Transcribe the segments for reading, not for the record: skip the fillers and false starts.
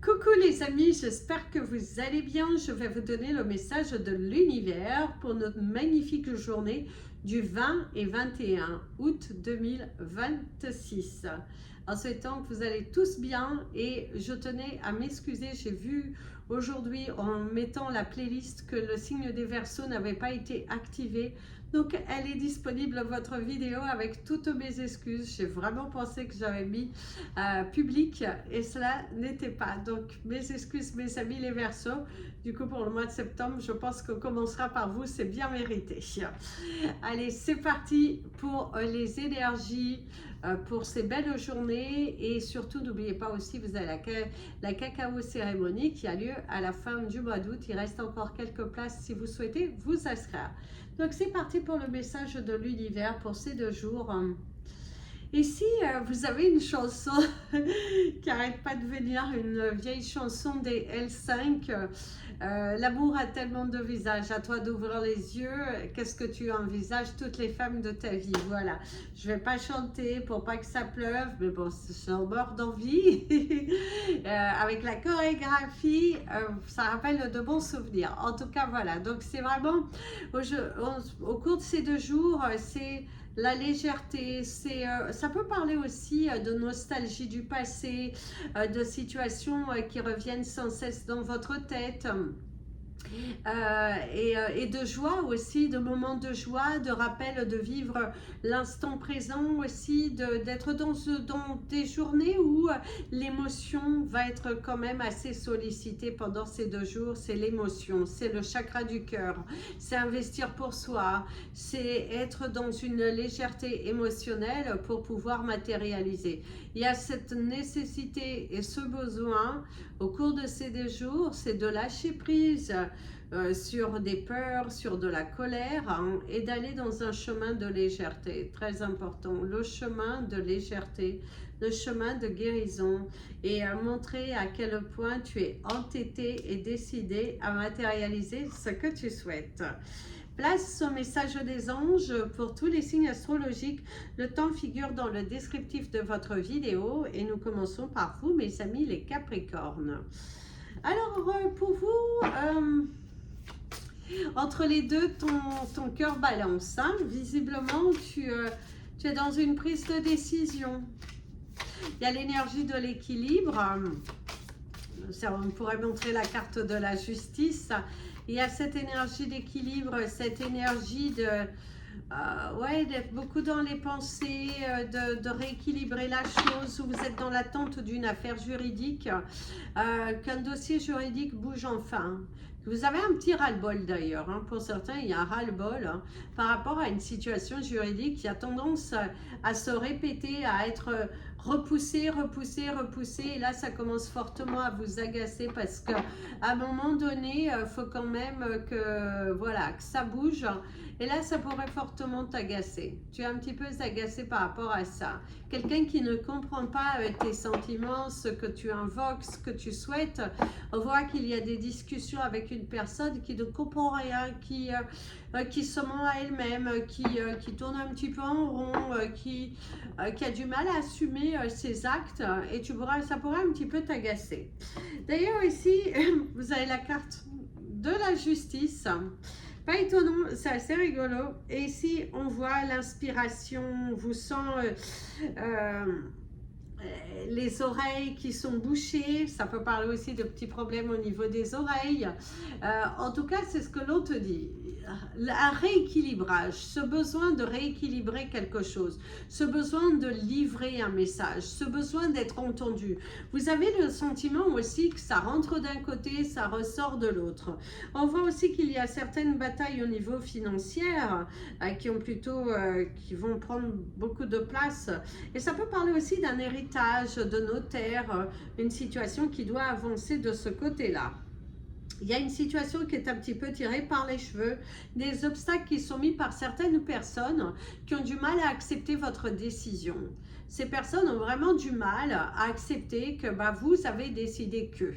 Coucou les amis, j'espère que vous allez bien. Je vais vous donner le message de l'univers pour notre magnifique journée du 20 et 21 août 2026. En souhaitant que vous allez tous bien et je tenais à m'excuser, j'ai vu aujourd'hui en mettant la playlist que le signe des Verseaux n'avait pas été activé. Donc elle est disponible votre vidéo avec toutes mes excuses. J'ai vraiment pensé que j'avais mis public et cela n'était pas. Donc mes excuses mes amis les Verseaux. Du coup pour le mois de septembre je pense qu'on commencera par vous, c'est bien mérité. Allez c'est parti pour les énergies pour ces belles journées et surtout n'oubliez pas aussi vous avez la cacao cérémonie qui a lieu à la fin du mois d'août. Il reste encore quelques places si vous souhaitez vous inscrire. Donc c'est parti pour le message de l'univers pour ces 2 jours. Ici, vous avez une chanson qui n'arrête pas de venir, une vieille chanson des L5. L'amour a tellement de visages, à toi d'ouvrir les yeux. Qu'est-ce que tu envisages, toutes les femmes de ta vie? Voilà, je ne vais pas chanter pour pas que ça pleuve, mais bon, je suis mort d'envie. Avec la chorégraphie, ça rappelle de bons souvenirs. En tout cas, voilà, donc c'est vraiment, au cours de ces 2 jours, c'est la légèreté, ça peut parler aussi de nostalgie du passé, de situations qui reviennent sans cesse dans votre tête. Et de joie aussi, de moments de joie, de rappel de vivre l'instant présent aussi, d'être dans des journées où l'émotion va être quand même assez sollicitée pendant ces 2 jours. C'est l'émotion, c'est le chakra du cœur, c'est investir pour soi, c'est être dans une légèreté émotionnelle pour pouvoir matérialiser. Il y a cette nécessité et ce besoin au cours de ces 2 jours, c'est de lâcher prise sur des peurs, sur de la colère hein, et d'aller dans un chemin de légèreté, très important, le chemin de légèreté, le chemin de guérison et montrer à quel point tu es entêté et décidé à matérialiser ce que tu souhaites. Place au message des anges pour tous les signes astrologiques. Le temps figure dans le descriptif de votre vidéo et nous commençons par vous, mes amis, les Capricornes. Alors, pour vous, entre les deux, ton cœur balance. Hein. Visiblement, tu es dans une prise de décision. Il y a l'énergie de l'équilibre. On pourrait montrer la carte de la justice. Il y a cette énergie d'équilibre, cette énergie d'être beaucoup dans les pensées, de rééquilibrer la chose, où vous êtes dans l'attente d'une affaire juridique, qu'un dossier juridique bouge enfin. Vous avez un petit ras-le-bol d'ailleurs, hein. Pour certains il y a un ras-le-bol hein, par rapport à une situation juridique qui a tendance à se répéter, à être repoussée, et là ça commence fortement à vous agacer parce qu'à un moment donné, il faut quand même que, voilà, que ça bouge. Et là, ça pourrait fortement t'agacer. Tu es un petit peu agacé par rapport à ça. Quelqu'un qui ne comprend pas tes sentiments, ce que tu invoques, ce que tu souhaites. On voit qu'il y a des discussions avec une personne qui ne comprend rien, qui se ment à elle-même, qui tourne un petit peu en rond, qui a du mal à assumer ses actes. Et ça pourrait un petit peu t'agacer. D'ailleurs, ici, vous avez la carte de la justice. Pas étonnant, c'est assez rigolo. Et ici, on voit l'inspiration, on vous sent les oreilles qui sont bouchées. Ça peut parler aussi de petits problèmes au niveau des oreilles. En tout cas, c'est ce que l'on te dit. Un rééquilibrage, ce besoin de rééquilibrer quelque chose, ce besoin de livrer un message, ce besoin d'être entendu. Vous avez le sentiment aussi que ça rentre d'un côté, ça ressort de l'autre. On voit aussi qu'il y a certaines batailles au niveau financier qui vont prendre beaucoup de place. Et ça peut parler aussi d'un héritage, de notaire, une situation qui doit avancer de ce côté-là. Il y a une situation qui est un petit peu tirée par les cheveux, des obstacles qui sont mis par certaines personnes qui ont du mal à accepter votre décision. Ces personnes ont vraiment du mal à accepter que vous avez décidé que.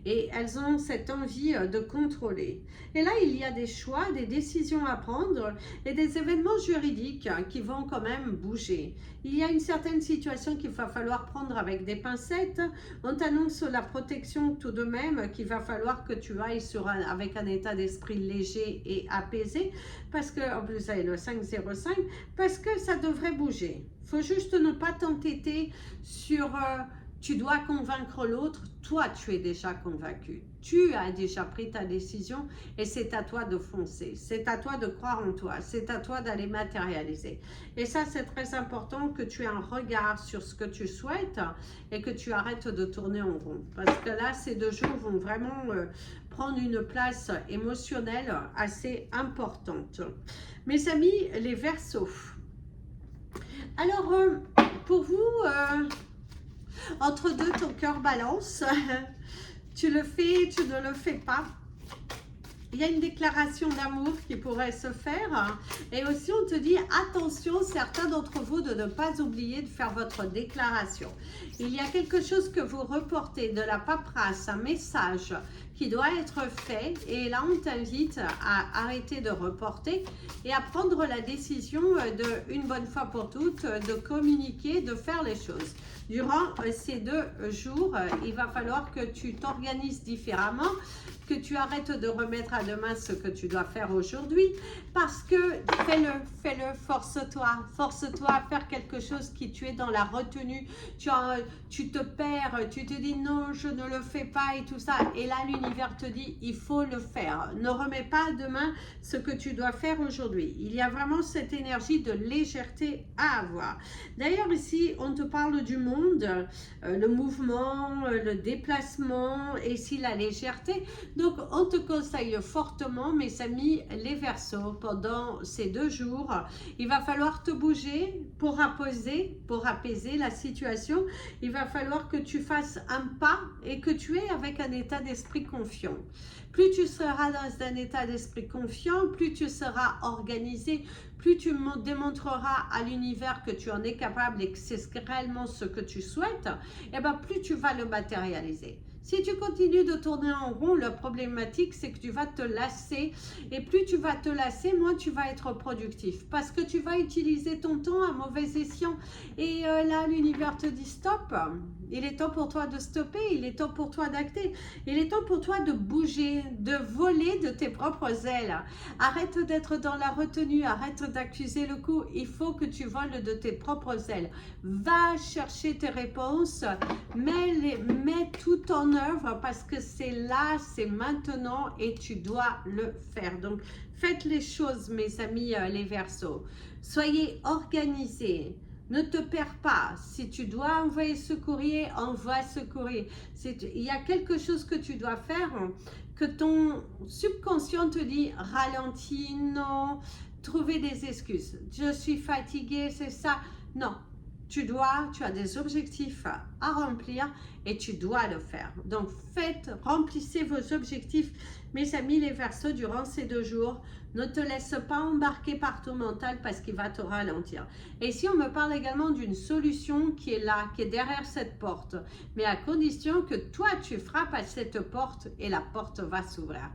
et elles ont cette envie de contrôler. Et là, il y a des choix, des décisions à prendre et des événements juridiques qui vont quand même bouger. Il y a une certaine situation qu'il va falloir prendre avec des pincettes. On t'annonce la protection tout de même, qu'il va falloir que tu ailles avec un état d'esprit léger et apaisé, parce que, en plus, vous avez le 505, parce que ça devrait bouger. Il faut juste ne pas t'entêter sur tu dois convaincre l'autre. Toi, tu es déjà convaincu. Tu as déjà pris ta décision et c'est à toi de foncer. C'est à toi de croire en toi. C'est à toi d'aller matérialiser. Et ça, c'est très important que tu aies un regard sur ce que tu souhaites et que tu arrêtes de tourner en rond. Parce que là, ces 2 jours vont vraiment prendre une place émotionnelle assez importante. Mes amis, les Verseaux. Alors, pour vous, entre deux, ton cœur balance. Tu le fais, tu ne le fais pas. Il y a une déclaration d'amour qui pourrait se faire. Et aussi, on te dit, attention, certains d'entre vous, de ne pas oublier de faire votre déclaration. Il y a quelque chose que vous reportez, de la paperasse, un message qui doit être fait. Et là, on t'invite à arrêter de reporter et à prendre la décision de, une bonne fois pour toutes, de communiquer, de faire les choses. Durant ces 2 jours, il va falloir que tu t'organises différemment, que tu arrêtes de remettre à demain ce que tu dois faire aujourd'hui, parce que fais-le, force-toi à faire quelque chose qui tu es dans la retenue, tu te perds, tu te dis non, je ne le fais pas et tout ça, et là l'univers te dit il faut le faire, ne remets pas à demain ce que tu dois faire aujourd'hui. Il y a vraiment cette énergie de légèreté à avoir. D'ailleurs ici on te parle du monde, le mouvement, le déplacement et ici la légèreté. Donc, on te conseille fortement, mes amis, les Verseaux, pendant ces 2 jours. Il va falloir te bouger pour apaiser la situation. Il va falloir que tu fasses un pas et que tu aies avec un état d'esprit confiant. Plus tu seras dans un état d'esprit confiant, plus tu seras organisé, plus tu démontreras à l'univers que tu en es capable et que c'est réellement ce que tu souhaites, et bien plus tu vas le matérialiser. Si tu continues de tourner en rond, la problématique, c'est que tu vas te lasser. Et plus tu vas te lasser, moins tu vas être productif. Parce que tu vas utiliser ton temps à mauvais escient. Et là, l'univers te dit stop. Il est temps pour toi de stopper. Il est temps pour toi d'acter. Il est temps pour toi de bouger, de voler de tes propres ailes. Arrête d'être dans la retenue. Arrête d'accuser le coup. Il faut que tu voles de tes propres ailes. Va chercher tes réponses. Mets tout en œuvre parce que c'est là, c'est maintenant et tu dois le faire. Donc, faites les choses, mes amis les Verseaux. Soyez organisés. Ne te perds pas. Si tu dois envoyer ce courrier, envoie ce courrier. Il y a quelque chose que tu dois faire que ton subconscient te dit ralentis, non, trouver des excuses. Je suis fatiguée, c'est ça. Non. Tu as des objectifs à remplir et tu dois le faire. Donc, remplissez vos objectifs, mes amis les Verseaux, durant ces 2 jours. Ne te laisse pas embarquer par ton mental parce qu'il va te ralentir. Et ici, on me parle également d'une solution qui est là, qui est derrière cette porte. Mais à condition que toi, tu frappes à cette porte et la porte va s'ouvrir.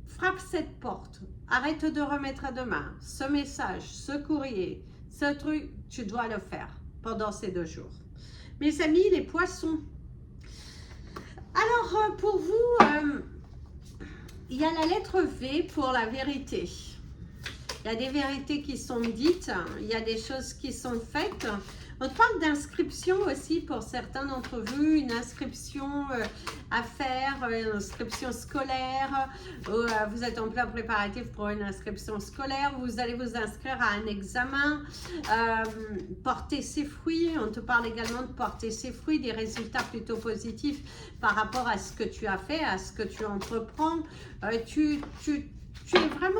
Frappe cette porte. Arrête de remettre à demain ce message, ce courrier, ce truc, tu dois le faire pendant ces 2 jours. Mes amis, les Poissons. Alors, pour vous, il y a la lettre V pour la vérité. Il y a des vérités qui sont dites, il y a des choses qui sont faites. On parle d'inscription aussi pour certains d'entre vous, une inscription à faire, une inscription scolaire. Vous êtes en plein préparatif pour une inscription scolaire, vous allez vous inscrire à un examen, porter ses fruits. On te parle également de porter ses fruits, des résultats plutôt positifs par rapport à ce que tu as fait, à ce que tu entreprends. tu es vraiment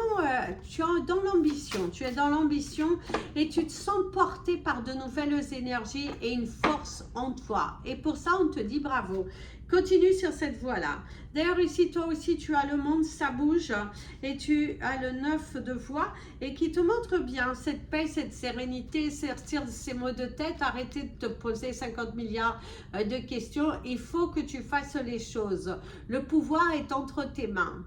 tu es dans l'ambition. Tu es dans l'ambition et tu te sens porté par de nouvelles énergies et une force en toi. Et pour ça, on te dit bravo. Continue sur cette voie-là. D'ailleurs, ici, toi aussi, tu as le monde, ça bouge. Et tu as le 9 de voix et qui te montre bien cette paix, cette sérénité, sortir de ces maux de tête, arrêter de te poser 50 milliards de questions. Il faut que tu fasses les choses. Le pouvoir est entre tes mains.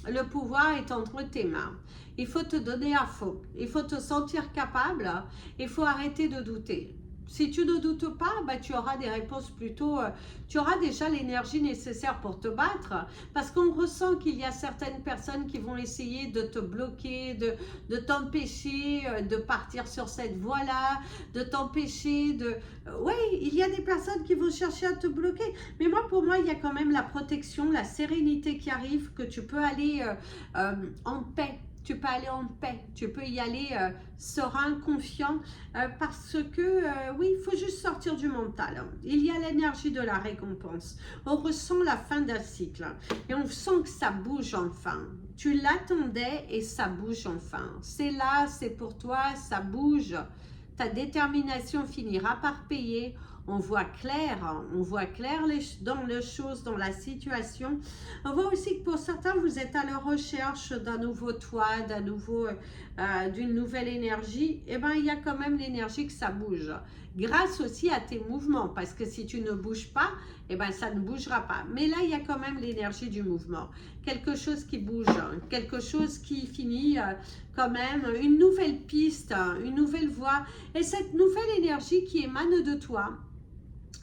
Le pouvoir est entre tes mains. Il faut te donner à fond. Il faut te sentir capable. Il faut arrêter de douter. Si tu ne doutes pas, bah, tu auras des réponses plutôt... tu auras déjà l'énergie nécessaire pour te battre. Parce qu'on ressent qu'il y a certaines personnes qui vont essayer de te bloquer, de t'empêcher de partir sur cette voie-là, de t'empêcher de... Oui, il y a des personnes qui vont chercher à te bloquer. Mais moi, pour moi, il y a quand même la protection, la sérénité qui arrive, que tu peux aller en paix. Tu peux aller en paix, tu peux y aller serein, confiant, parce que, oui, il faut juste sortir du mental. Il y a l'énergie de la récompense. On ressent la fin d'un cycle et on sent que ça bouge enfin. Tu l'attendais et ça bouge enfin. C'est là, c'est pour toi, ça bouge. Ta détermination finira par payer. On voit clair dans les choses, dans la situation. On voit aussi que pour certains, vous êtes à la recherche d'un nouveau toit, d'une nouvelle énergie. Eh bien, il y a quand même l'énergie que ça bouge. Grâce aussi à tes mouvements, parce que si tu ne bouges pas, eh bien, ça ne bougera pas. Mais là, il y a quand même l'énergie du mouvement. Quelque chose qui bouge, quelque chose qui finit quand même, une nouvelle piste, une nouvelle voie. Et cette nouvelle énergie qui émane de toi,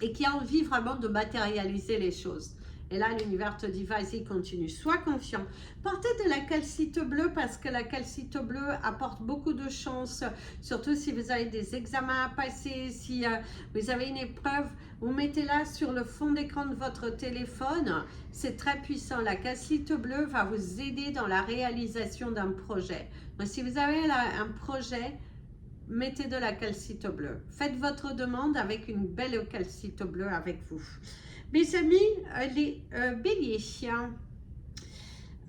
et qui a envie vraiment de matérialiser les choses. Et là, l'univers te dit, vas-y, continue, sois confiant. Portez de la calcite bleue parce que la calcite bleue apporte beaucoup de chance, surtout si vous avez des examens à passer, si vous avez une épreuve, vous mettez-la sur le fond d'écran de votre téléphone. C'est très puissant. La calcite bleue va vous aider dans la réalisation d'un projet. Donc, si vous avez un projet, mettez de la calcite bleue. Faites votre demande avec une belle calcite bleue avec vous. Mes amis, les béliers.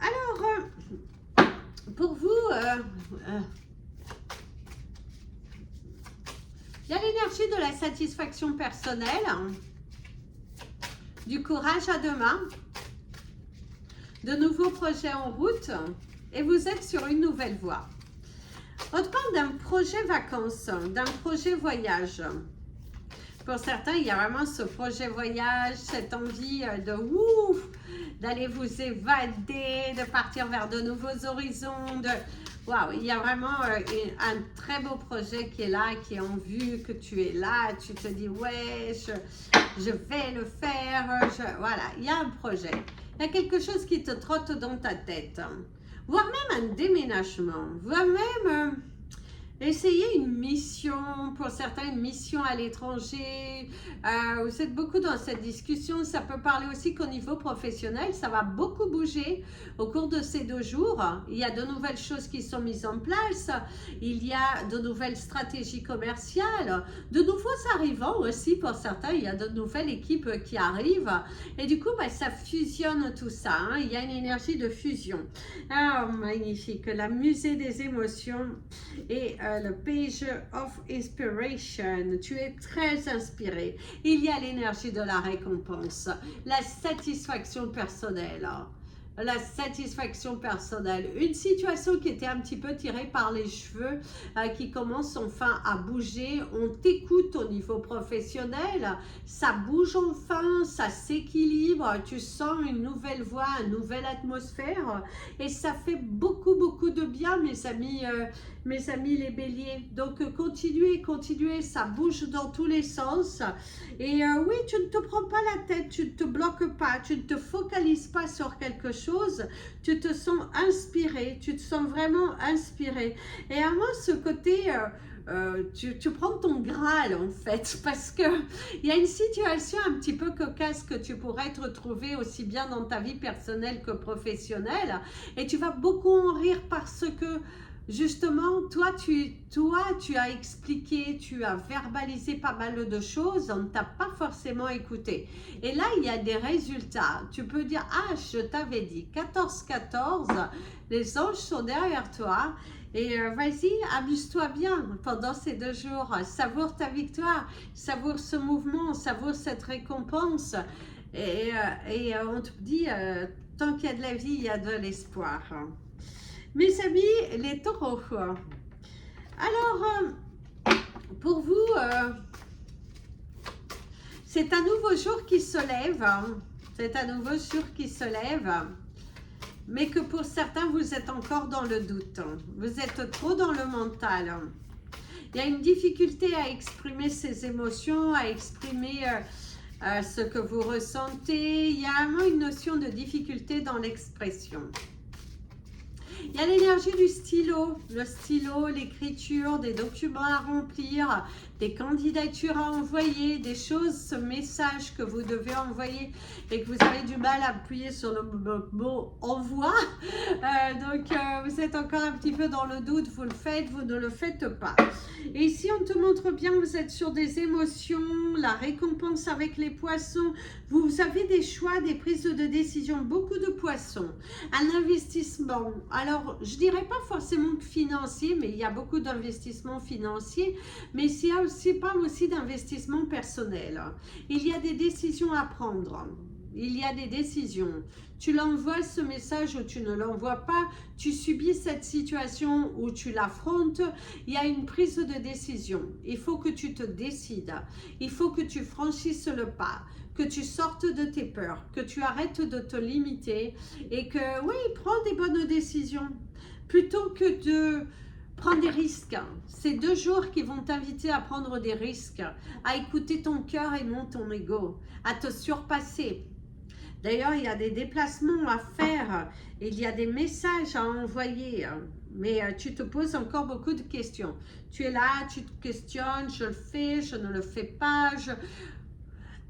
Alors, pour vous, il y a l'énergie de la satisfaction personnelle, du courage à deux mains, de nouveaux projets en route et vous êtes sur une nouvelle voie. On te parle d'un projet vacances, d'un projet voyage. Pour certains, il y a vraiment ce projet voyage, cette envie de ouf, d'aller vous évader, de partir vers de nouveaux horizons. Waouh, il y a vraiment un très beau projet qui est là, qui est en vue, que tu es là, tu te dis ouais, je vais le faire. Voilà, il y a un projet. Il y a quelque chose qui te trotte dans ta tête. Voire même un déménagement, voire même essayer une mission, pour certains une mission à l'étranger. Vous êtes beaucoup dans cette discussion, ça peut parler aussi qu'au niveau professionnel, ça va beaucoup bouger au cours de ces 2 jours. Il y a de nouvelles choses qui sont mises en place, il y a de nouvelles stratégies commerciales, de nouveaux arrivants aussi pour certains, il y a de nouvelles équipes qui arrivent et du coup ça fusionne tout ça, hein. Il y a une énergie de fusion. Oh, magnifique, la musée des émotions et le page of inspiration, tu es très inspiré. Il y a l'énergie de la récompense, la satisfaction personnelle. La satisfaction personnelle, une situation qui était un petit peu tirée par les cheveux, qui commence enfin à bouger, on t'écoute au niveau professionnel, ça bouge enfin, ça s'équilibre, tu sens une nouvelle voie, une nouvelle atmosphère et ça fait beaucoup de bien mes amis les béliers. Donc continuez, ça bouge dans tous les sens et oui, tu ne te prends pas la tête, tu ne te bloques pas, tu ne te focalises pas sur quelque chose, tu te sens inspiré, tu te sens vraiment inspiré. Et à moi, ce côté, tu prends ton Graal en fait, parce que il y a une situation un petit peu cocasse que tu pourrais te retrouver aussi bien dans ta vie personnelle que professionnelle, et tu vas beaucoup en rire parce que justement, toi, tu as expliqué, tu as verbalisé pas mal de choses, on ne t'a pas forcément écouté. Et là, il y a des résultats. Tu peux dire, ah, je t'avais dit, 14-14, les anges sont derrière toi. Et vas-y, amuse-toi bien pendant ces 2 jours. Savoure ta victoire, savoure ce mouvement, savoure cette récompense. Et on te dit, tant qu'il y a de la vie, il y a de l'espoir. Mes amis, les taureaux. Alors, pour vous, c'est un nouveau jour qui se lève. C'est un nouveau jour qui se lève. Mais que pour certains, vous êtes encore dans le doute. Vous êtes trop dans le mental. Il y a une difficulté à exprimer ses émotions, à exprimer ce que vous ressentez. Il y a vraiment une notion de difficulté dans l'expression. Il y a l'énergie du stylo, le stylo, l'écriture, des documents à remplir, des candidatures à envoyer, des choses, ce message que vous devez envoyer et que vous avez du mal à appuyer sur le mot envoi. Vous êtes encore un petit peu dans le doute, vous le faites, vous ne le faites pas. Et ici, on te montre bien, vous êtes sur des émotions, la récompense avec les poissons. Vous avez des choix, des prises de décision, beaucoup de poissons, un investissement. Alors, je dirais pas forcément financier, mais il y a beaucoup d'investissements financiers, mais il y a aussi, parle aussi d'investissement personnel. Il y a des décisions à prendre. Il y a des décisions. Tu l'envoies ce message ou tu ne l'envoies pas. Tu subis cette situation ou tu l'affrontes. Il y a une prise de décision. Il faut que tu te décides. Il faut que tu franchisses le pas. Que tu sortes de tes peurs. Que tu arrêtes de te limiter. Et que, oui, prends des bonnes décisions. Plutôt que de prendre des risques. C'est 2 jours qui vont t'inviter à prendre des risques. À écouter ton cœur et non ton ego. À te surpasser. D'ailleurs, il y a des déplacements à faire, il y a des messages à envoyer, mais tu te poses encore beaucoup de questions. Tu es là, tu te questionnes, je le fais, je ne le fais pas.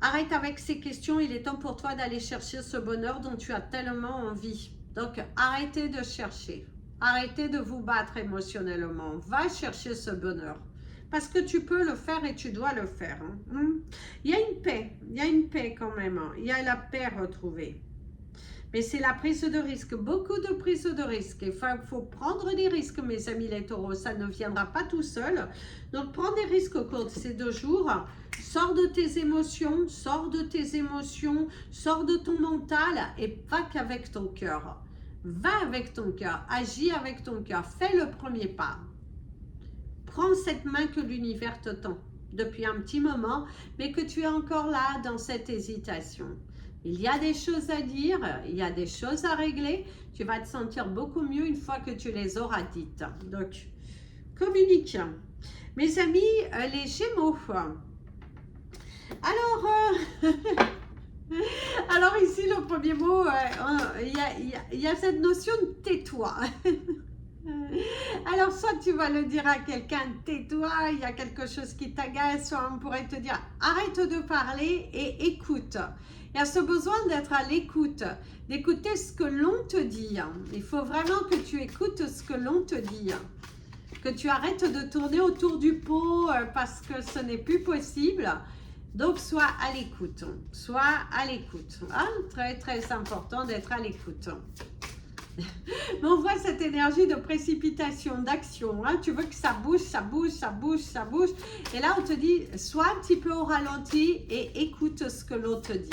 Arrête avec ces questions, il est temps pour toi d'aller chercher ce bonheur dont tu as tellement envie. Donc, arrêtez de chercher, arrêtez de vous battre émotionnellement, va chercher ce bonheur. Parce que tu peux le faire et tu dois le faire. Il y a une paix quand même. Hein. Il y a la paix retrouvée. Mais c'est la prise de risque, beaucoup de prise de risque. Il faut prendre des risques, mes amis les taureaux. Ça ne viendra pas tout seul. Donc, prends des risques au cours de ces 2 jours. Sors de tes émotions, sors de tes émotions, sors de ton mental et va qu'avec ton cœur. Va avec ton cœur, agis avec ton cœur. Fais le premier pas. Prends cette main que l'univers te tend depuis un petit moment, mais que tu es encore là dans cette hésitation. Il y a des choses à dire, il y a des choses à régler. Tu vas te sentir beaucoup mieux une fois que tu les auras dites. Donc, communique. Mes amis, les Gémeaux. Alors ici, le premier mot, il y a cette notion de tais-toi. Alors, soit tu vas le dire à quelqu'un, tais-toi, il y a quelque chose qui t'agace, soit on pourrait te dire, arrête de parler et écoute. Il y a ce besoin d'être à l'écoute, d'écouter ce que l'on te dit. Il faut vraiment que tu écoutes ce que l'on te dit. Que tu arrêtes de tourner autour du pot parce que ce n'est plus possible. Donc, sois à l'écoute. Sois à l'écoute. Hein? Très, très important d'être à l'écoute. Mais on voit cette énergie de précipitation, d'action. Hein? Tu veux que ça bouge, ça bouge, ça bouge, ça bouge. Et là, on te dit, sois un petit peu au ralenti et écoute ce que l'on te dit.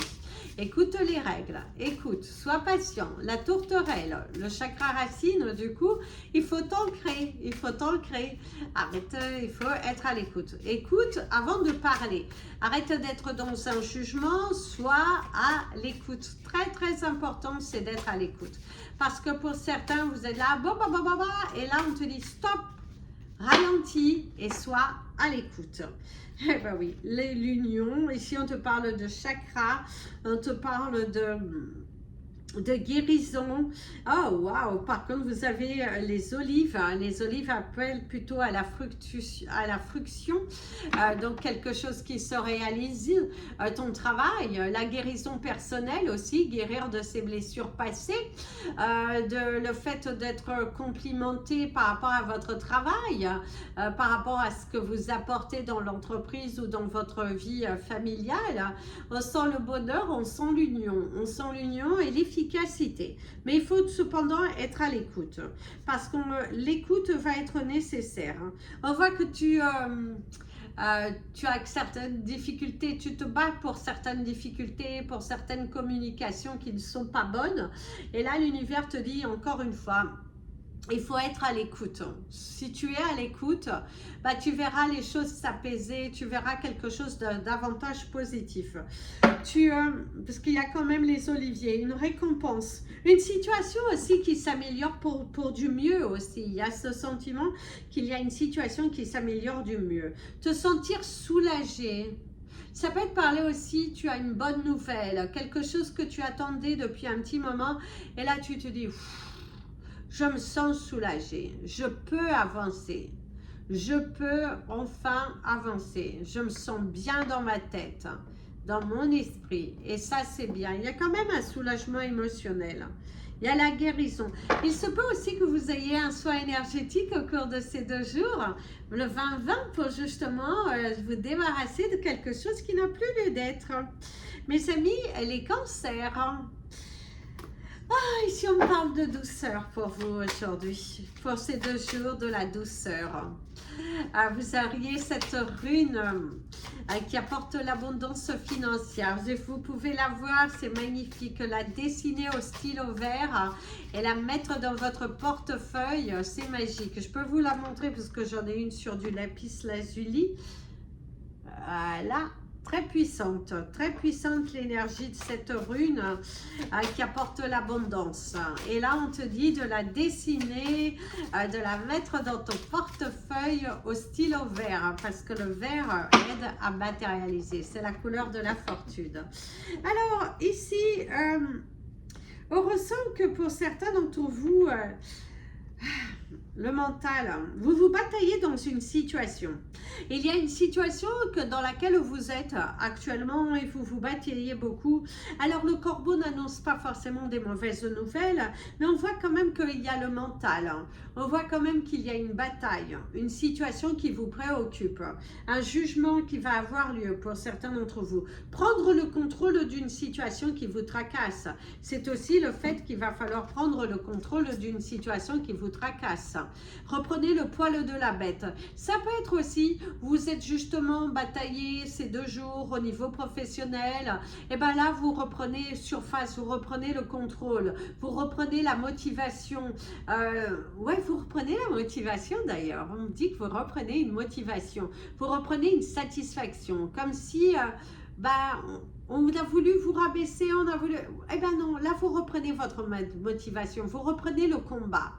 Écoute les règles, écoute, sois patient. La tourterelle, le chakra racine, du coup, il faut t'ancrer, il faut t'ancrer. Arrête, il faut être à l'écoute. Écoute avant de parler. Arrête d'être dans un jugement, sois à l'écoute. Très, très important, c'est d'être à l'écoute. Parce que pour certains, vous êtes là, et là, on te dit stop, ralentis et sois à l'écoute. Eh ben oui, l'union, ici on te parle de chakra, on te parle de de guérison. Oh waouh, par contre vous avez les olives. Les olives appellent plutôt à la fruction, donc quelque chose qui se réalise, ton travail, la guérison personnelle aussi, guérir de ses blessures passées, le fait d'être complimenté par rapport à votre travail, par rapport à ce que vous apportez dans l'entreprise ou dans votre vie familiale. On sent le bonheur, on sent l'union et l'efficacité. Mais il faut cependant être à l'écoute, parce que l'écoute va être nécessaire. On voit que tu as certaines difficultés, tu te bats pour certaines difficultés, pour certaines communications qui ne sont pas bonnes. Et là, l'univers te dit encore une fois, il faut être à l'écoute. Si tu es à l'écoute, bah, tu verras les choses s'apaiser, tu verras quelque chose davantage positif. Parce qu'il y a quand même les oliviers, une récompense, une situation aussi qui s'améliore pour du mieux aussi. Il y a ce sentiment qu'il y a une situation qui s'améliore du mieux. Te sentir soulagé. Ça peut être parler aussi, tu as une bonne nouvelle, quelque chose que tu attendais depuis un petit moment, et là tu te dis... Je me sens soulagée, je peux avancer, je peux enfin avancer, je me sens bien dans ma tête, dans mon esprit, et ça c'est bien. Il y a quand même un soulagement émotionnel, il y a la guérison. Il se peut aussi que vous ayez un soin énergétique au cours de ces 2 jours, le 20-20, pour justement vous débarrasser de quelque chose qui n'a plus lieu d'être. Mes amis, les cancers. Ah, ici on parle de douceur pour vous aujourd'hui, pour ces 2 jours de la douceur. Vous auriez cette rune qui apporte l'abondance financière. Vous pouvez la voir, c'est magnifique. La dessiner au stylo vert et la mettre dans votre portefeuille, c'est magique. Je peux vous la montrer parce que j'en ai une sur du lapis lazuli. Voilà. Très puissante l'énergie de cette rune qui apporte l'abondance. Et là, on te dit de la dessiner, de la mettre dans ton portefeuille au stylo vert, parce que le vert aide à matérialiser. C'est la couleur de la fortune. Alors, ici, on ressent que pour certains d'entre vous, le mental, vous vous bataillez dans une situation. Il y a une situation dans laquelle vous êtes actuellement et vous vous bataillez beaucoup. Alors le corbeau n'annonce pas forcément des mauvaises nouvelles, mais on voit quand même qu'il y a le mental. On voit quand même qu'il y a une bataille, une situation qui vous préoccupe, un jugement qui va avoir lieu pour certains d'entre vous. Prendre le contrôle d'une situation qui vous tracasse, c'est aussi le fait qu'il va falloir prendre le contrôle d'une situation qui vous tracasse. Reprenez le poil de la bête. Ça peut être aussi, vous êtes justement bataillé ces 2 jours au niveau professionnel, et bien là vous reprenez surface, vous reprenez le contrôle, vous reprenez la motivation. Ouais, vous reprenez la motivation d'ailleurs. On me dit que vous reprenez une motivation, vous reprenez une satisfaction, comme si on a voulu vous rabaisser, on a voulu... Eh bien non, là vous reprenez votre motivation, vous reprenez le combat.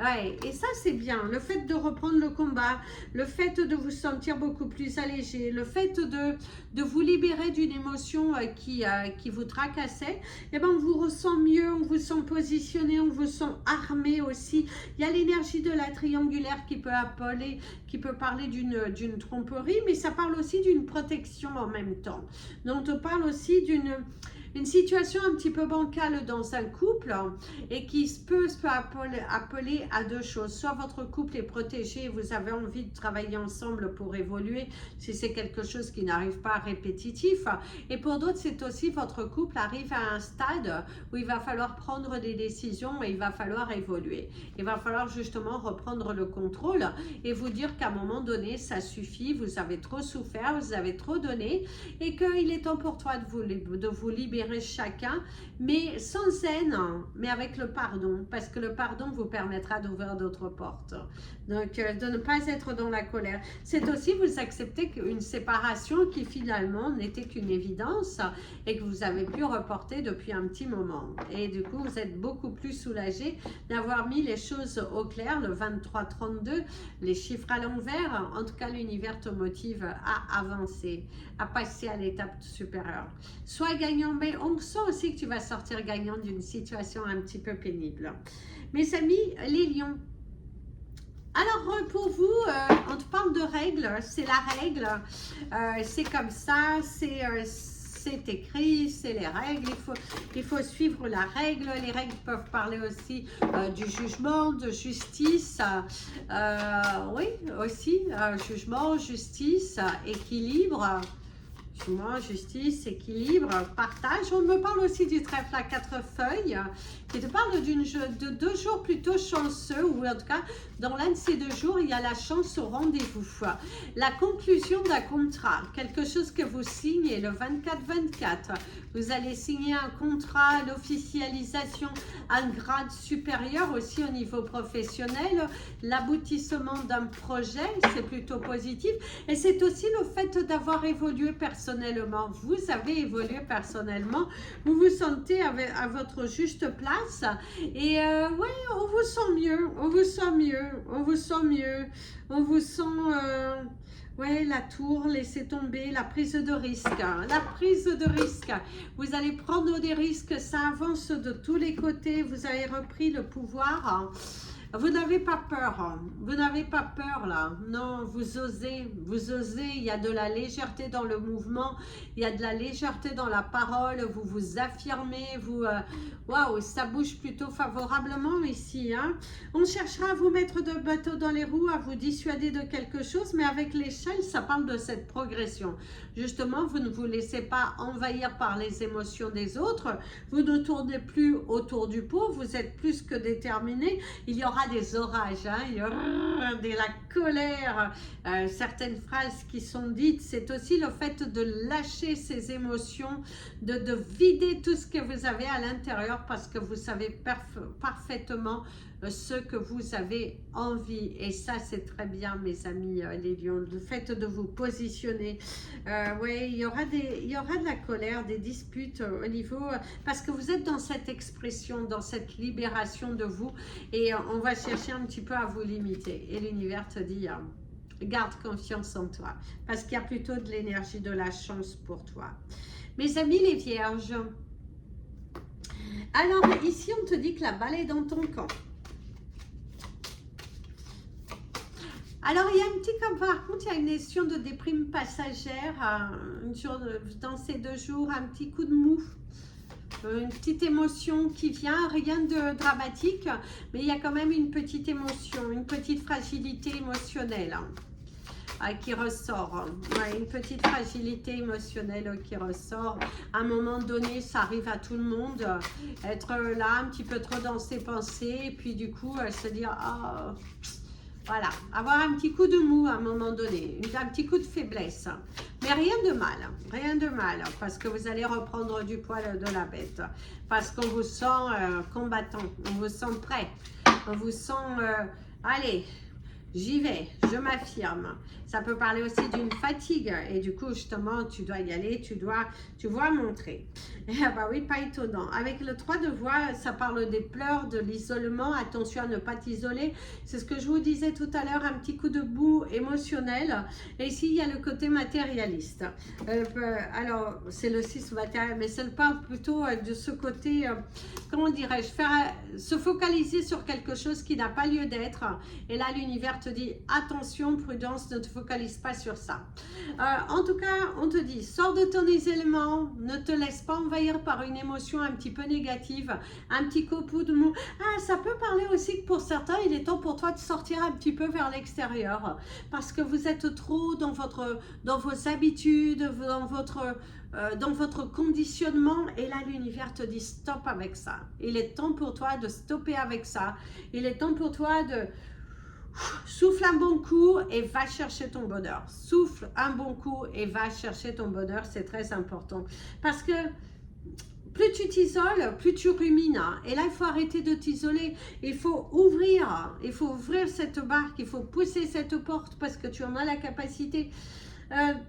Ouais, et ça c'est bien, le fait de reprendre le combat, le fait de vous sentir beaucoup plus allégé, le fait de vous libérer d'une émotion qui vous tracassait, et ben on vous ressent mieux, on vous sent positionné, on vous sent armé aussi. Il y a l'énergie de la triangulaire qui peut parler d'une tromperie, mais ça parle aussi d'une protection en même temps. Donc on parle aussi d'une situation un petit peu bancale dans un couple et qui peut appeler à 2 choses. Soit votre couple est protégé et vous avez envie de travailler ensemble pour évoluer si c'est quelque chose qui n'arrive pas à répétitif. Et pour d'autres, c'est aussi votre couple arrive à un stade où il va falloir prendre des décisions et il va falloir évoluer. Il va falloir justement reprendre le contrôle et vous dire qu'à un moment donné, ça suffit, vous avez trop souffert, vous avez trop donné et qu'il est temps pour toi de vous libérer chacun, mais sans haine, mais avec le pardon, parce que le pardon vous permettra d'ouvrir d'autres portes. Donc, de ne pas être dans la colère. C'est aussi vous accepter qu'une séparation qui finalement n'était qu'une évidence et que vous avez pu reporter depuis un petit moment. Et du coup, vous êtes beaucoup plus soulagé d'avoir mis les choses au clair, le 23-32, les chiffres à l'envers. En tout cas, l'univers te motive à avancer, à passer à l'étape supérieure. Sois gagnant, Oui, on sent aussi que tu vas sortir gagnant d'une situation un petit peu pénible. Mes amis, les lions. Alors, pour vous, on te parle de règles, c'est la règle, c'est comme ça, c'est écrit, c'est les règles, il faut suivre la règle. Les règles peuvent parler aussi du jugement, de justice, oui, aussi, jugement, justice, équilibre. Jugement, justice, équilibre, partage. On me parle aussi du trèfle à 4 feuilles qui te parle de 2 jours plutôt chanceux, ou en tout cas, dans l'un de ces 2 jours, il y a la chance au rendez-vous. La conclusion d'un contrat, quelque chose que vous signez le 24-24. Vous allez signer un contrat, l'officialisation, un grade supérieur aussi au niveau professionnel, l'aboutissement d'un projet, c'est plutôt positif. Et c'est aussi le fait d'avoir évolué personnellement. Vous avez évolué personnellement, vous vous sentez à votre juste place. Et ouais, on vous sent mieux, on vous sent mieux, on vous sent mieux, on vous sent... ouais, la tour, laissez tomber, la prise de risque. La prise de risque. Vous allez prendre des risques, ça avance de tous les côtés. Vous avez repris le pouvoir. Vous n'avez pas peur, vous n'avez pas peur là, non, vous osez, il y a de la légèreté dans le mouvement, il y a de la légèreté dans la parole, vous vous affirmez, vous, waouh, ça bouge plutôt favorablement ici, hein. On cherchera à vous mettre de bateau dans les roues, à vous dissuader de quelque chose, mais avec l'échelle, ça parle de cette progression. Justement, vous ne vous laissez pas envahir par les émotions des autres, vous ne tournez plus autour du pot, vous êtes plus que déterminé, il y aura des orages, hein, il y aura de la colère, certaines phrases qui sont dites, c'est aussi le fait de lâcher ses émotions, de vider tout ce que vous avez à l'intérieur parce que vous savez parfaitement ce que vous avez envie, et ça c'est très bien mes amis les lions, le fait de vous positionner, oui, il y aura de la colère, des disputes au niveau, parce que vous êtes dans cette expression, dans cette libération de vous, et on va chercher un petit peu à vous limiter, et l'univers te dit garde confiance en toi, parce qu'il y a plutôt de l'énergie, de la chance pour toi. Mes amis les vierges, alors ici on te dit que la balle est dans ton camp. Alors, il y a un petit, comme par contre, il y a une notion de déprime passagère, dans ces 2 jours, un petit coup de mou, une petite émotion qui vient, rien de dramatique, mais il y a quand même une petite émotion, une petite fragilité émotionnelle qui ressort, ouais, une petite fragilité émotionnelle qui ressort. À un moment donné, ça arrive à tout le monde, être là, un petit peu trop dans ses pensées, et puis du coup, se dire, ah... Voilà, avoir un petit coup de mou à un moment donné, un petit coup de faiblesse. Mais rien de mal, parce que vous allez reprendre du poil de la bête. Parce qu'on vous sent combattant, on vous sent prêt, on vous sent, allez, j'y vais, je m'affirme. Ça peut parler aussi d'une fatigue, et du coup, justement, tu dois y aller, tu dois montrer. Ah bah oui, pas étonnant. Avec le 3 de voix, ça parle des pleurs, de l'isolement. Attention à ne pas t'isoler. C'est ce que je vous disais tout à l'heure, un petit coup de boue émotionnel. Et ici, il y a le côté matérialiste. Alors, c'est le 6 matériel, mais c'est pas plutôt de ce côté, comment dirais-je, se focaliser sur quelque chose qui n'a pas lieu d'être. Et là, l'univers te dit, attention, prudence, ne te focalise pas sur ça. En tout cas, on te dit, sors de ton isolement, ne te laisse pas envahir par une émotion un petit peu négative, un petit coup de mou. Ah, ça peut parler aussi que pour certains, il est temps pour toi de sortir un petit peu vers l'extérieur, parce que vous êtes trop dans vos habitudes, dans votre conditionnement, et là l'univers te dit stop avec ça. Il est temps pour toi de stopper avec ça. Il est temps pour toi de souffle un bon coup et va chercher ton bonheur. Souffle un bon coup et va chercher ton bonheur, c'est très important. Parce que plus tu t'isoles, plus tu rumines. Et là, il faut arrêter de t'isoler. Il faut ouvrir cette barque, il faut pousser cette porte parce que tu en as la capacité.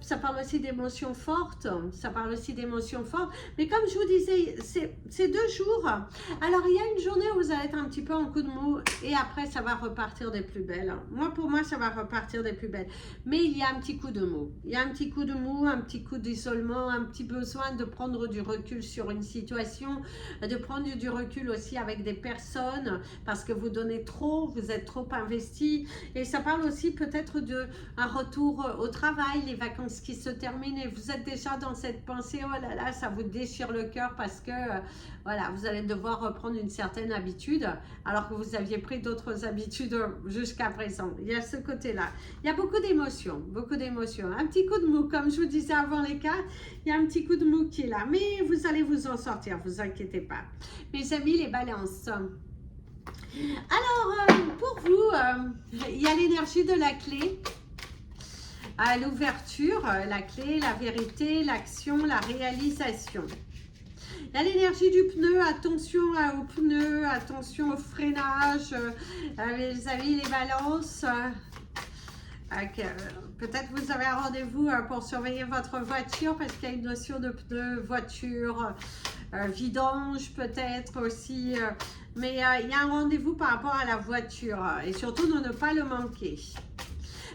Ça parle aussi d'émotions fortes. Ça parle aussi d'émotions fortes. Mais comme je vous disais, c'est 2 jours. Alors, il y a une journée où vous allez être un petit peu en coup de mou et après, ça va repartir des plus belles. Pour moi, ça va repartir des plus belles. Mais il y a un petit coup de mou. Il y a un petit coup de mou, un petit coup d'isolement, un petit besoin de prendre du recul sur une situation, de prendre du recul aussi avec des personnes parce que vous donnez trop, vous êtes trop investi. Et ça parle aussi peut-être d'un retour au travail, les vacances qui se terminent et vous êtes déjà dans cette pensée, oh là là, ça vous déchire le cœur parce que voilà, vous allez devoir reprendre une certaine habitude alors que vous aviez pris d'autres habitudes jusqu'à présent. Il y a ce côté-là. Il y a beaucoup d'émotions, beaucoup d'émotions. Un petit coup de mou, comme je vous disais avant les cartes, il y a un petit coup de mou qui est là. Mais vous allez vous en sortir, vous inquiétez pas. Mes amis, les balances. Alors, pour vous, il y a l'énergie de la clé. À l'ouverture, la clé, la vérité, l'action, la réalisation. Il y a l'énergie du pneu, attention aux pneus, attention au freinage, les amis, les balances. Peut-être vous avez un rendez-vous pour surveiller votre voiture parce qu'il y a une notion de pneu, voiture, vidange peut-être aussi. Mais il y a un rendez-vous par rapport à la voiture et surtout de ne pas le manquer.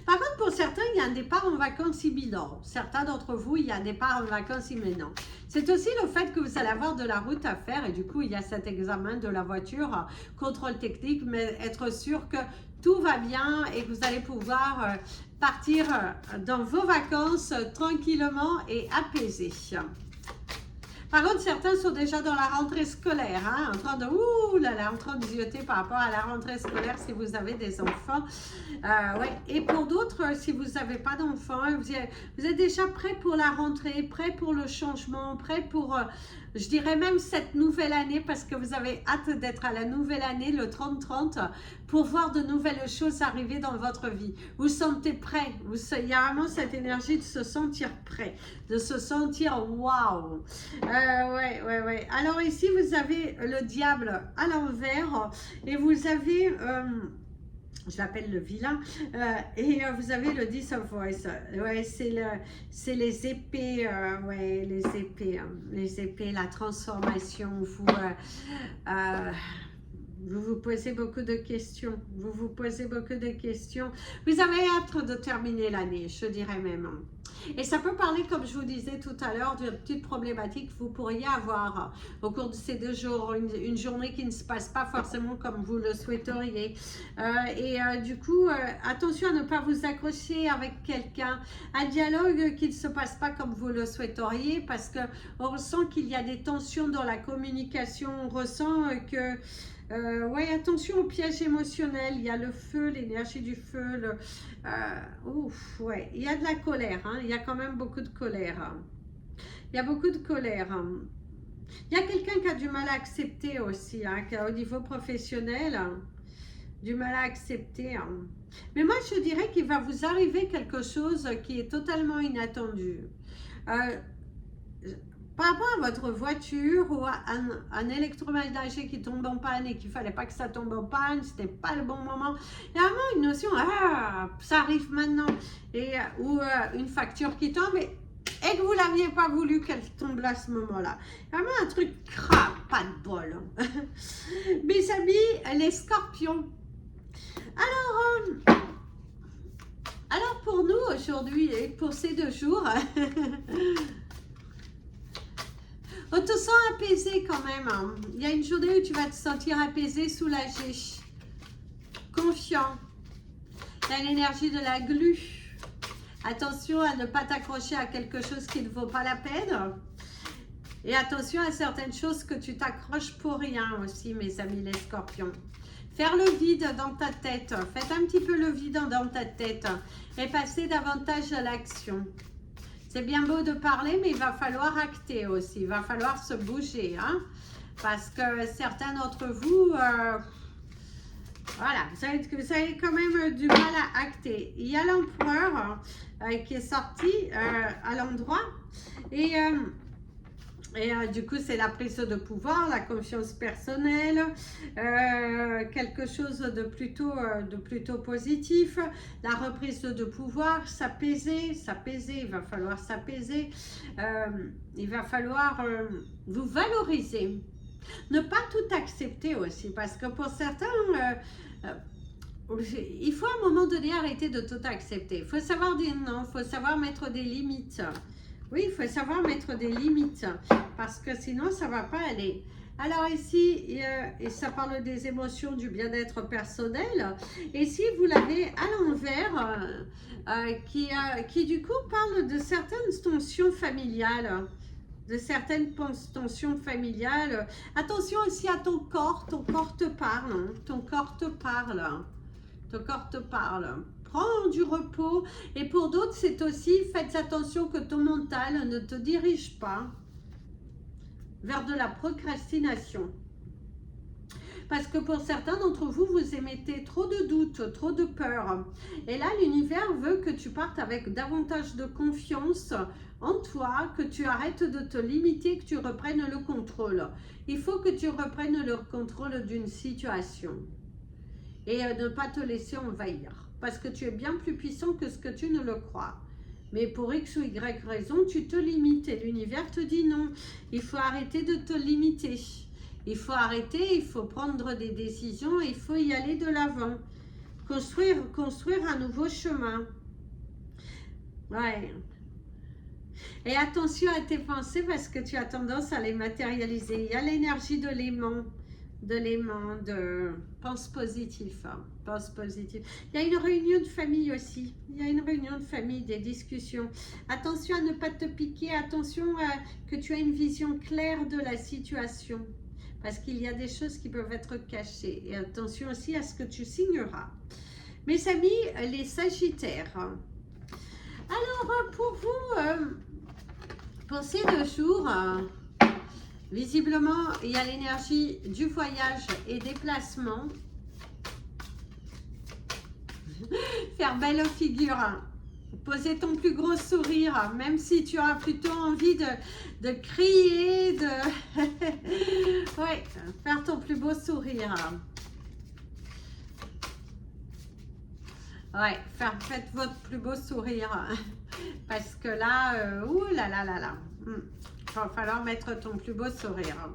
Par contre, pour certains, il y a un départ en vacances imminent. Certains d'entre vous, il y a un départ en vacances imminent. C'est aussi le fait que vous allez avoir de la route à faire et du coup, il y a cet examen de la voiture, contrôle technique, mais être sûr que tout va bien et que vous allez pouvoir partir dans vos vacances tranquillement et apaisés. Par contre, certains sont déjà dans la rentrée scolaire, hein, en train de, en train de zioter par rapport à la rentrée scolaire si vous avez des enfants. Ouais. Et pour d'autres, si vous n'avez pas d'enfants, vous êtes déjà prêts pour la rentrée, prêts pour le changement, prêts pour, je dirais même cette nouvelle année, parce que vous avez hâte d'être à la nouvelle année, le 30-30, pour voir de nouvelles choses arriver dans votre vie. Vous sentez prêt, il y a vraiment cette énergie de se sentir prêt, de se sentir waouh. Ouais. Alors ici, vous avez le diable à l'envers et vous avez... je l'appelle le vilain, et vous avez le 10 of Voice. Ouais, c'est les épées, ouais, les épées, la transformation. Vous vous posez beaucoup de questions. Vous posez beaucoup de questions. Vous avez hâte de terminer l'année, je dirais même. Et ça peut parler, comme je vous disais tout à l'heure, d'une petite problématique que vous pourriez avoir au cours de ces 2 jours, une journée qui ne se passe pas forcément comme vous le souhaiteriez. Du coup, attention à ne pas vous accrocher avec quelqu'un, un dialogue qui ne se passe pas comme vous le souhaiteriez, parce qu'on ressent qu'il y a des tensions dans la communication, on ressent que... ouais, attention aux pièges émotionnels, il y a le feu, l'énergie du feu, ouais, il y a de la colère, hein, il y a quand même beaucoup de colère, hein. Il y a beaucoup de colère, hein. Il y a quelqu'un qui a du mal à accepter aussi, hein, qui a, au niveau professionnel, hein, du mal à accepter, hein. Mais moi je dirais qu'il va vous arriver quelque chose qui est totalement inattendu. Par rapport à votre voiture ou à un électroménager qui tombe en panne et qu'il ne fallait pas que ça tombe en panne, ce n'était pas le bon moment. Il y a vraiment une notion, ça arrive maintenant, ou une facture qui tombe et que vous ne l'aviez pas voulu qu'elle tombe à ce moment-là. Vraiment un truc pas de bol. Mes amis, les scorpions. Alors pour nous aujourd'hui et pour ces 2 jours, on te sent apaisé quand même, hein. Il y a une journée où tu vas te sentir apaisé, soulagé, confiant. Il y a l'énergie de la glu. Attention à ne pas t'accrocher à quelque chose qui ne vaut pas la peine. Et attention à certaines choses que tu t'accroches pour rien aussi, mes amis les scorpions. Faire le vide dans ta tête. Faites un petit peu le vide dans ta tête et passez davantage à l'action. C'est bien beau de parler, mais il va falloir acter aussi. Il va falloir se bouger, hein, parce que certains d'entre vous, voilà, vous avez quand même du mal à acter. Il y a l'empereur qui est sorti à l'endroit et Et du coup, c'est la prise de pouvoir, la confiance personnelle, quelque chose de plutôt positif, la reprise de pouvoir, s'apaiser, il va falloir s'apaiser, il va falloir vous valoriser. Ne pas tout accepter aussi, parce que pour certains, il faut à un moment donné arrêter de tout accepter. Il faut savoir dire non, il faut savoir mettre des limites. Oui, il faut savoir mettre des limites, parce que sinon, ça ne va pas aller. Alors ici, et ça parle des émotions, du bien-être personnel. Et si vous l'avez à l'envers, qui du coup parle de certaines tensions familiales. Tensions familiales. Attention aussi à ton corps te parle. Hein. Ton corps te parle. Ton corps te parle. Prends du repos. Et pour d'autres, c'est aussi, faites attention que ton mental ne te dirige pas vers de la procrastination. Parce que pour certains d'entre vous, vous émettez trop de doutes, trop de peur. Et là, l'univers veut que tu partes avec davantage de confiance en toi, que tu arrêtes de te limiter, que tu reprennes le contrôle. Il faut que tu reprennes le contrôle d'une situation. Et ne pas te laisser envahir. Parce que tu es bien plus puissant que ce que tu ne le crois. Mais pour X ou Y raison, tu te limites. Et l'univers te dit non. Il faut arrêter de te limiter. Il faut arrêter, il faut prendre des décisions, il faut y aller de l'avant. Construire un nouveau chemin. Ouais. Et attention à tes pensées parce que tu as tendance à les matérialiser. Il y a l'énergie de l'aimant. Pense positif, hein, pense positif. Il y a une réunion de famille aussi. Il y a une réunion de famille, des discussions. Attention à ne pas te piquer. Attention à que tu aies une vision claire de la situation. Parce qu'il y a des choses qui peuvent être cachées. Et attention aussi à ce que tu signeras. Mes amis, les Sagittaires. Alors, pour vous, pour ces 2 jours, visiblement, il y a l'énergie du voyage et déplacement. Faire belle figure. Poser ton plus gros sourire, même si tu as plutôt envie de crier, ouais, faire ton plus beau sourire. Ouais, faites votre plus beau sourire. Parce que là, ouh là là là là. Il va falloir mettre ton plus beau sourire.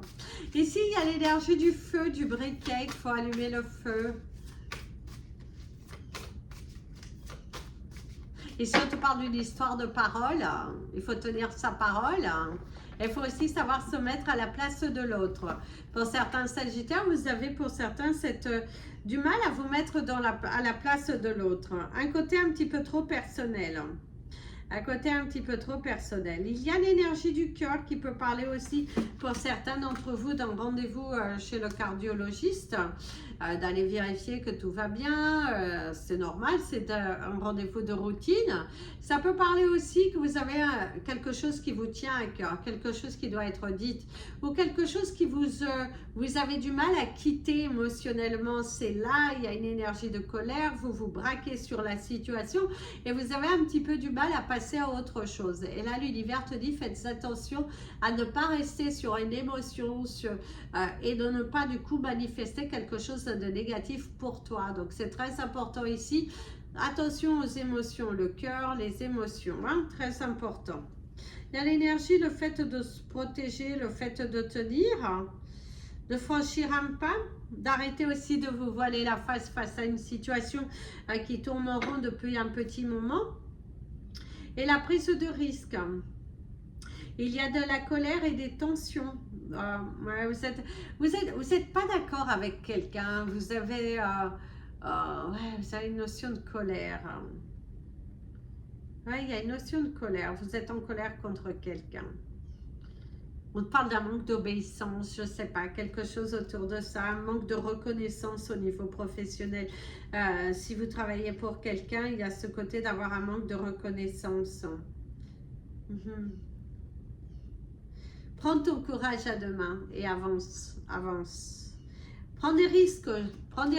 Ici, il y a l'énergie du feu, du briquet. Il faut allumer le feu. Ici, on te parle d'une histoire de parole. Il faut tenir sa parole. Il faut aussi savoir se mettre à la place de l'autre. Pour certains Sagittaires, vous avez pour certains du mal à vous mettre à la place de l'autre. Un côté un petit peu trop personnel. Un côté un petit peu trop personnel. Il y a l'énergie du cœur qui peut parler aussi pour certains d'entre vous d'un rendez-vous chez le cardiologiste, d'aller vérifier que tout va bien, c'est normal, c'est un rendez-vous de routine. Ça peut parler aussi que vous avez quelque chose qui vous tient à cœur, quelque chose qui doit être dit, ou quelque chose qui vous avez du mal à quitter émotionnellement. C'est là, il y a une énergie de colère, vous vous braquez sur la situation et vous avez un petit peu du mal à passer à autre chose. Et là, l'univers te dit, faites attention à ne pas rester sur une émotion et de ne pas du coup manifester quelque chose de négatif pour toi. Donc, c'est très important ici. Attention aux émotions, le cœur, les émotions, hein, très important. Il y a l'énergie, le fait de se protéger, le fait de tenir, de franchir un pas, d'arrêter aussi de vous voiler la face à une situation qui tourne en rond depuis un petit moment. Et la prise de risque. Il y a de la colère et des tensions. Vous êtes pas d'accord avec quelqu'un. Vous avez une notion de colère. Ouais, il y a une notion de colère. Vous êtes en colère contre quelqu'un. On parle d'un manque d'obéissance, je ne sais pas, quelque chose autour de ça, un manque de reconnaissance au niveau professionnel. Si vous travaillez pour quelqu'un, il y a ce côté d'avoir un manque de reconnaissance. Prends ton courage à deux mains et avance, avance. Prends des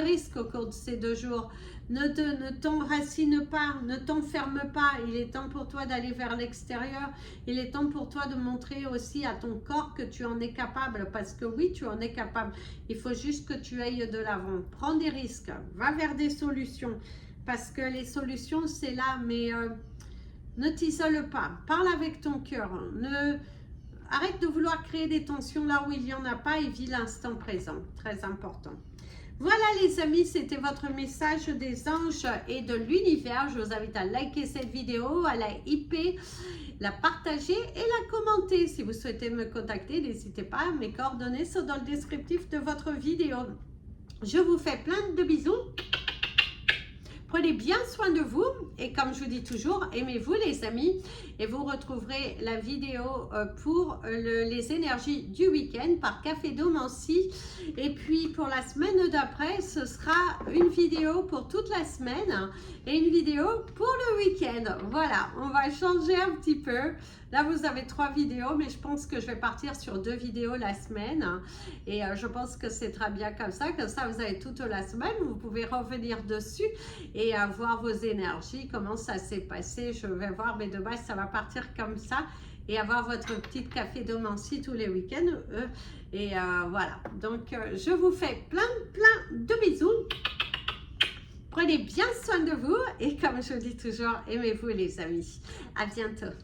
risques au cours de ces 2 jours. Ne t'enracine pas, ne t'enferme pas. Il est temps pour toi d'aller vers l'extérieur. Il est temps pour toi de montrer aussi à ton corps que tu en es capable. Parce que oui, tu en es capable. Il faut juste que tu ailles de l'avant. Prends des risques. Va vers des solutions. Parce que les solutions, c'est là. Mais ne t'isole pas. Parle avec ton cœur. Arrête de vouloir créer des tensions là où il n'y en a pas et vis l'instant présent. Très important. Voilà les amis, c'était votre message des anges et de l'univers. Je vous invite à liker cette vidéo, à la hyper, la partager et la commenter. Si vous souhaitez me contacter, n'hésitez pas. Mes coordonnées sont dans le descriptif de votre vidéo. Je vous fais plein de bisous. Prenez bien soin de vous et comme je vous dis toujours, aimez-vous les amis et vous retrouverez la vidéo pour les énergies du week-end par Café Domancy et puis pour la semaine d'après, ce sera une vidéo pour toute la semaine et une vidéo pour le week-end. Voilà, on va changer un petit peu. Là, vous avez 3 vidéos, mais je pense que je vais partir sur 2 vidéos la semaine. Et je pense que c'est très bien comme ça. Comme ça, vous avez toute la semaine. Vous pouvez revenir dessus et voir vos énergies, comment ça s'est passé. Je vais voir, mais de base, ça va partir comme ça. Et avoir votre petit Café Domancy tous les week-ends. Voilà. Donc, je vous fais plein de bisous. Prenez bien soin de vous. Et comme je vous dis toujours, aimez-vous les amis. À bientôt.